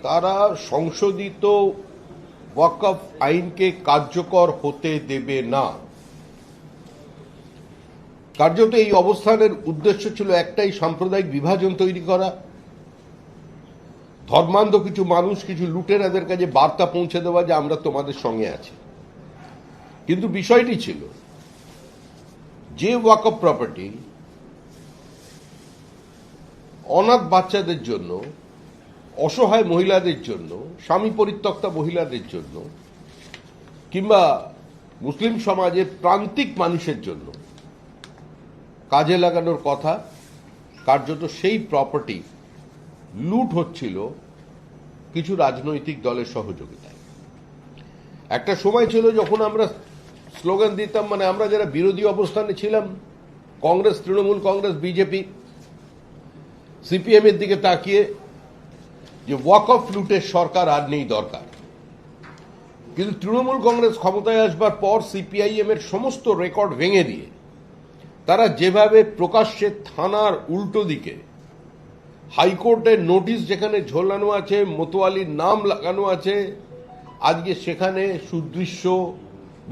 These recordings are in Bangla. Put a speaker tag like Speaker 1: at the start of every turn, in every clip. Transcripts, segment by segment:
Speaker 1: তারা সংশোধিত ওয়াকফ আইনকে কার্যকর হতে দেবে না। কার্যত এই অবস্থানের উদ্দেশ্য ছিল একটাই, সাম্প্রদায়িক বিভাজন তৈরি করা, ধর্মান্ধ কিছু মানুষ, কিছু লুটেরাদের কাছে বার্তা পৌঁছে দেওয়া যে আমরা তোমাদের সঙ্গে আছি। কিন্তু বিষয়টি ছিল যে ওয়াকফ প্রপার্টি অনাথ বাচ্চাদের জন্য, অসহায় মহিলাদের জন্য, স্বামী পরিত্যক্তা মহিলাদের জন্য, কিংবা মুসলিম সমাজের প্রান্তিক মানুষের জন্য কাজে লাগানোর কথা, কার্যত সেই প্রপার্টি লুট হচ্ছিল কিছু রাজনৈতিক দলের সহযোগিতায়। একটা সময় ছিল যখন আমরা স্লোগান দিতাম, মানে আমরা যারা বিরোধী অবস্থানে ছিলাম, কংগ্রেস, তৃণমূল কংগ্রেস, বিজেপি, সিপিএম এর দিকে তাকিয়ে, যে ওয়াকফ লুটের সরকার আর নেই, দরকার। কিন্তু তৃণমূল কংগ্রেস ক্ষমতায় আসবার পর সিপিআইএম এর সমস্ত রেকর্ড ভেঙে দিয়ে তারা যেভাবে প্রকাশ্যে থানার উল্টো দিকে হাইকোর্টের নোটিশ যেখানে ঝোলানো আছে, মতোয়ালির নাম লাগানো আছে, আজকে সেখানে সুদৃশ্য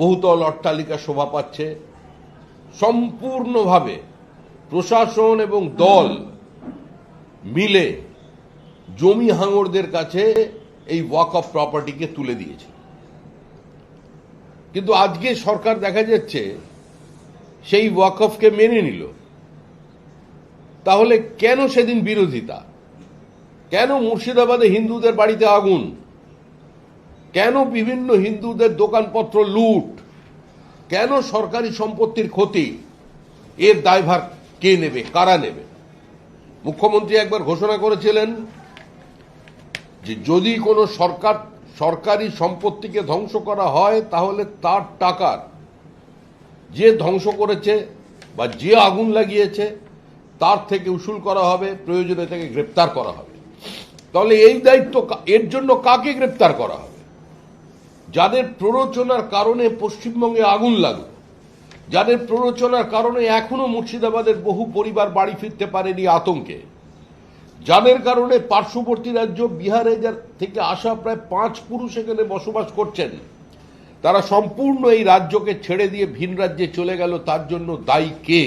Speaker 1: বহুতল অট্টালিকা শোভা পাচ্ছে। সম্পূর্ণভাবে প্রশাসন এবং দল মিলে জমি হাঙরদের কাছে এই ওয়াকফ প্রপার্টিকে তুলে দিয়েছে। কিন্তু আজকে সরকার দেখা যাচ্ছে সেই ওয়াকফকে মেনে নিল। তাহলে কেন সেদিন বিরোধিতা? কেন মুর্শিদাবাদে হিন্দুদের বাড়িতে আগুন? কেন বিভিন্ন হিন্দুদের দোকানপত্র লুট? কেন সরকারি সম্পত্তির ক্ষতি? এর দায়ভার কে নেবে, কারা নেবে? মুখ্যমন্ত্রী একবার ঘোষণা করেছিলেন যে যদি কোনো সরকারি সম্পত্তিকে ধ্বংস করা হয় তাহলে তার টাকার, যে ধ্বংস করেছে বা যে আগুন লাগিয়েছে, তার থেকে উসুল করা হবে, প্রয়োজনে তাকে গ্রেপ্তার করা হবে। তাহলে এই দায়িত্ব এর জন্য কাকে গ্রেপ্তার করা হবে? যাদের প্ররোচনার কারণে পশ্চিমবঙ্গে আগুন লাগলো, যাদের প্ররোচনার কারণে এখনো মুর্শিদাবাদের বহু পরিবার বাড়ি ফিরতে পারেনি আতঙ্কে, যাদের কারণে পার্শ্ববর্তী রাজ্য বিহারে থেকে আসা প্রায় 5 পুরুষ এখানে বসবাস করছেন, তারা সম্পূর্ণ এই রাজ্যকে ছেড়ে দিয়ে ভিন রাজ্যে চলে গেল। তার জন্য দায়ী কে?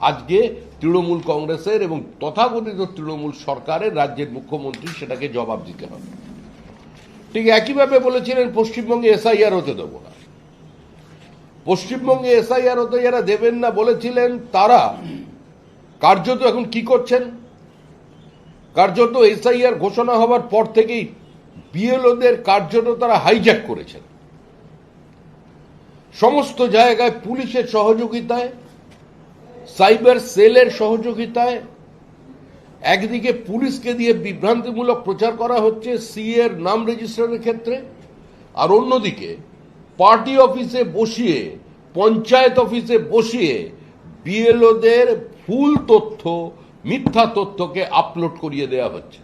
Speaker 1: আজকে তৃণমূল কংগ্রেসের এবং তথাকথিত তৃণমূল সরকারের রাজ্যের মুখ্যমন্ত্রী সেটাকে জবাব দিতে হবে। ঠিক একইভাবে বলেছিলেন পশ্চিমবঙ্গে এসআইআর হতে দেব না। পশ্চিমবঙ্গে এসআইআর হতে যারা দেবেন না বলেছিলেন, তারা কার্যত এখন কি করছেন? কার্যত এসআইআর ঘোষণা হওয়ার পর থেকেই বিএলওদের কার্যত তারা হাইজ্যাক করেছেন। সমস্ত জায়গায় পুলিশের সহযোগিতায়, সাইবার সেলের সহযোগিতায় একদিকে পুলিশকে দিয়ে বিভ্রান্তিমূলক প্রচার করা হচ্ছে সিএ এর নাম রেজিস্ট্রারের ক্ষেত্রে, আর অন্যদিকে পার্টি অফিসে বসিয়ে, পঞ্চায়েত অফিসে বসিয়ে বিএলওদের ভুল তথ্য, মিথ্যা তথ্যকে আপলোড করিয়ে দেওয়া হচ্ছে।